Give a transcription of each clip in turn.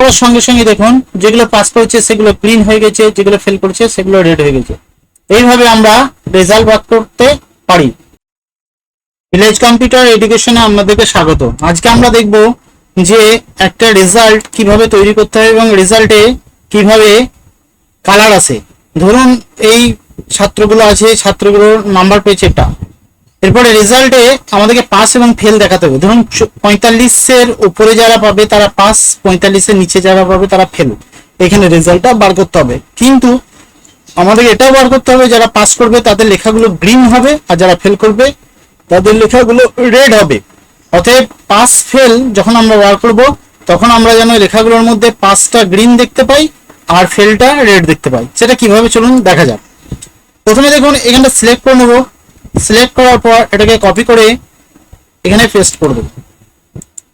করার সঙ্গে সঙ্গে দেখুন যেগুলো পাস করেছে সেগুলো গ্রিন হয়ে গেছে, যেগুলো ফেল করেছে সেগুলো রেড হয়ে গেছে। এইভাবে আমরা রেজাল্ট বার করতে পারি। ভিলেজ কম্পিউটার এডুকেশনে আপনাদেরকে স্বাগত। আজকে আমরা দেখব যে একটা রেজাল্ট কিভাবে তৈরি করতে হয় এবং রেজাল্টে কিভাবে কালার আসে। ধরুন এই ছাত্রগুলো আছে, ছাত্রগুলোর নাম্বার পেয়েছে এটা, এরপরে রেজাল্টে আমাদেরকে পাস এবং ফেল দেখাতে হবে। ধরুন 45-এর উপরে যারা পাবে তারা পাস, 45-এর নিচে যারা পাবে তারা ফেল। এখানে রেজাল্টটা বার করতে হবে, কিন্তু আমাদের এটাও বার করতে হবে যারা পাস করবে তাদের লেখাগুলো গ্রিন হবে আর যারা ফেল করবে তাদের লেখাগুলো রেড হবে। অতএব পাস ফেল যখন আমরা বার করব তখন আমরা যেন লেখাগুলোর মধ্যে পাসটা গ্রিন দেখতে পাই আর ফেলটা রেড দেখতে পাই। সেটা কিভাবে চলুন দেখা যাক। প্রথমে দেখুন এখানটা সিলেক্ট করে নেব। সিলেক্ট করার পর এটাকে কপি করে এখানে পেস্ট করে দেবো,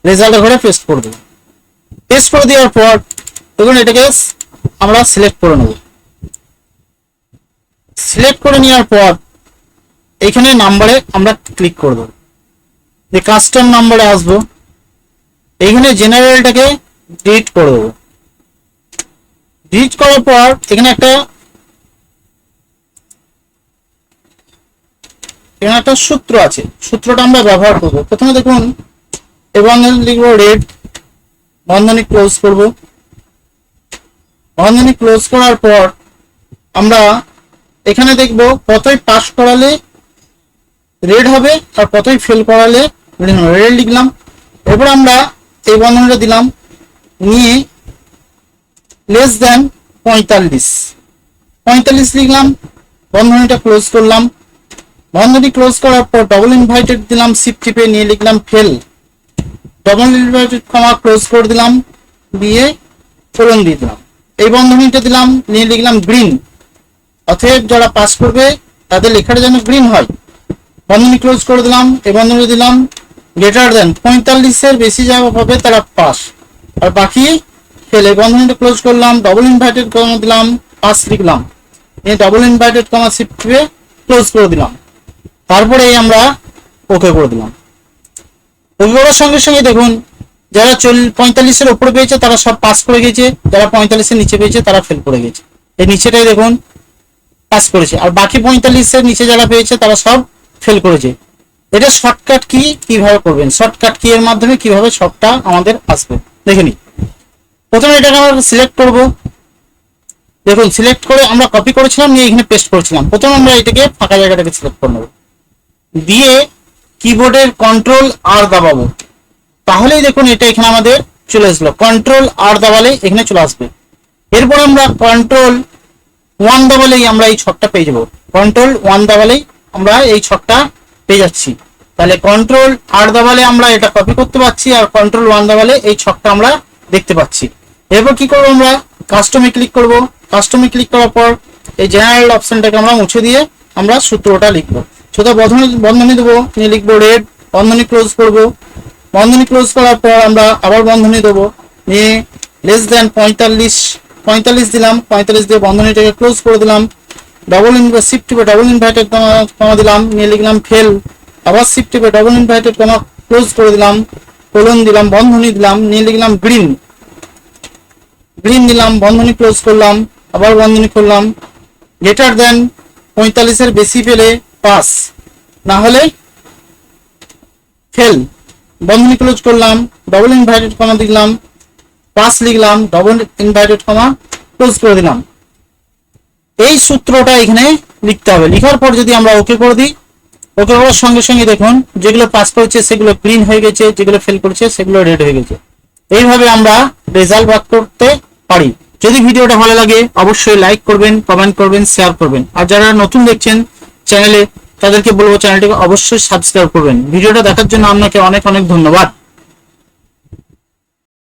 রেজাল্টের ঘরে পেস্ট করে দেবো। পেস্ট করে দেওয়ার পর দেখুন এটাকে আমরা সিলেক্ট করে নেব। সিলেক্ট করে নেওয়ার পর এখানে নাম্বারে আমরা ক্লিক করব, যে কাস্টম নাম্বারে আসবো। এখানে জেনারেলটাকে ডিলিট করে দেবো। ডিলিট করার পর এখানে একটা সূত্র আছে, সূত্রটা আমরা ব্যবহার করব। প্রথমে দেখুন এবং লিখবো রেড, বন্ধনী ক্লোজ করব। বন্ধনী ক্লোজ করার পর আমরা এখানে দেখব কতই পাস করালে রেড হবে আর কতই ফেল করালে রেড লিখলাম। এরপর আমরা এই বন্ধনীটা দিলাম, নিয়ে লেস দেন 45 লিখলাম। বন্ধনীটা ক্লোজ করলাম। বন্ধনী ক্লোজ করার পর ডবল ইনভাইটেড দিলাম, শিফট টিপে নিয়ে লিখলাম ফেল। ডবল ইনভাইটেড কমা ক্লোজ করে দিলাম, দিয়ে কোলন দিয়ে দিলাম। এই বন্ধনীটা দিলাম, নিয়ে লিখলাম গ্রিন। অতএব যারা পাস করবে তাদের লেখাটা যেন গ্রিন হয়। বন্ধনী ক্লোজ করে দিলাম। এই বন্ধনী দিলাম গ্রেটার দেন 45-এর বেশি যারা পাবে তারা পাস আর বাকি ফেল। এই বন্ধনীটা ক্লোজ করলাম। ডবল ইনভাইটেড কমা দিলাম, পাস লিখলাম। এই ডবল ইনভাইটেড কমা শিফট টিপে ক্লোজ করে দিলাম। তারপরে আমরা ওকে করে দিলাম। ওকে করার সঙ্গে সঙ্গে দেখুন যারা 45-এর উপরে পেয়েছে তারা সব পাস করে গেছে, যারা 45-এর নিচে পেয়েছে তারা ফেল করে গেছে। এই নিচেটাই দেখুন পাস করেছে আর বাকি 45-এর নিচে যারা পেয়েছে তারা সব ফেল করেছে। এটা শর্টকাট কি কিভাবে করবেন, শর্টকাট কি এর মাধ্যমে কিভাবে সবটা আমাদের আসবে দেখে নিই। প্রথমে এটাকে আমরা সিলেক্ট করব। দেখুন সিলেক্ট করে আমরা কপি করেছিলাম, নিয়ে এখানে পেস্ট করেছিলাম। প্রথমে আমরা এটাকে ফাঁকা জায়গাটাকে সিলেক্ট করে নেব, দিয়ে কিবোর্ডের কন্ট্রোল আর দাবাবো। তাহলেই দেখুন এটা এখানে আমাদের চলে আসলো। কন্ট্রোল আর দাবালে এখানে চলে আসবে। এরপর আমরা কন্ট্রোল 1 দাবালেই আমরা এই ছকটা পেয়ে যাবো। কন্ট্রোল 1 দাবালেই আমরা এই ছকটা পেয়ে যাচ্ছি। তাহলে কন্ট্রোল আর দাবালে আমরা এটা কপি করতে পারছি আর কন্ট্রোল 1 দাবালে এই ছকটা আমরা দেখতে পাচ্ছি। এরপর কি করবো, আমরা কাস্টমে ক্লিক করব। কাস্টমে ক্লিক করার পর এই জেনারেল অপশনটাকে আমরা মুছে দিয়ে আমরা সূত্রটা লিখবো। ছোট বন্ধনী দেবো, নিয়ে লিখবো রেড। বন্ধনী ক্লোজ করব। বন্ধনী ক্লোজ করার পর আমরা আবার বন্ধনী দেবো, নিয়ে লেস দেন 45 দিলাম। 45 দিয়ে বন্ধনীটাকে ক্লোজ করে দিলাম। শিফট টিপে ডবল ইনভাইটেড কমা দিলাম, নিয়ে লিখলাম ফেল। আবার শিফট টিপে ডবল ইনভাইটেড কমা ক্লোজ করে দিলাম, কোলন দিলাম, বন্ধনী দিলাম, নিয়ে লিখলাম গ্রিন দিলাম। বন্ধনী ক্লোজ করলাম, আবার বন্ধনী করলাম। গ্রেটার দেন 45-এর বেশি পেলে পাস, না হলে ফেল। বন্ধনী ক্লোজ করলাম, ডবল ইনভাইটেড কমা দিলাম, পাস লিখলাম, ডবল ইনভাইটেড কমা ক্লোজ করে দিলাম। এই সূত্রটা এখানে লিখতে হবে। লিখার পর যদি আমরা ওকে করে দিই, ওকে করার সঙ্গে সঙ্গে দেখুন যেগুলো পাস করেছে সেগুলো গ্রিন হয়ে গেছে, যেগুলো ফেল করেছে সেগুলো রেড হয়ে গেছে। এইভাবে আমরা রেজাল্ট বার করতে পারি। যদি ভিডিওটা ভালো লাগে অবশ্যই লাইক করবেন, কমেন্ট করবেন, শেয়ার করবেন। আর যারা নতুন দেখছেন চ্যানেলে তাদেরকে বলবো চ্যানেলটিকে অবশ্যই সাবস্ক্রাইব করবেন। ভিডিওটা দেখার জন্য আপনাকে অনেক অনেক ধন্যবাদ।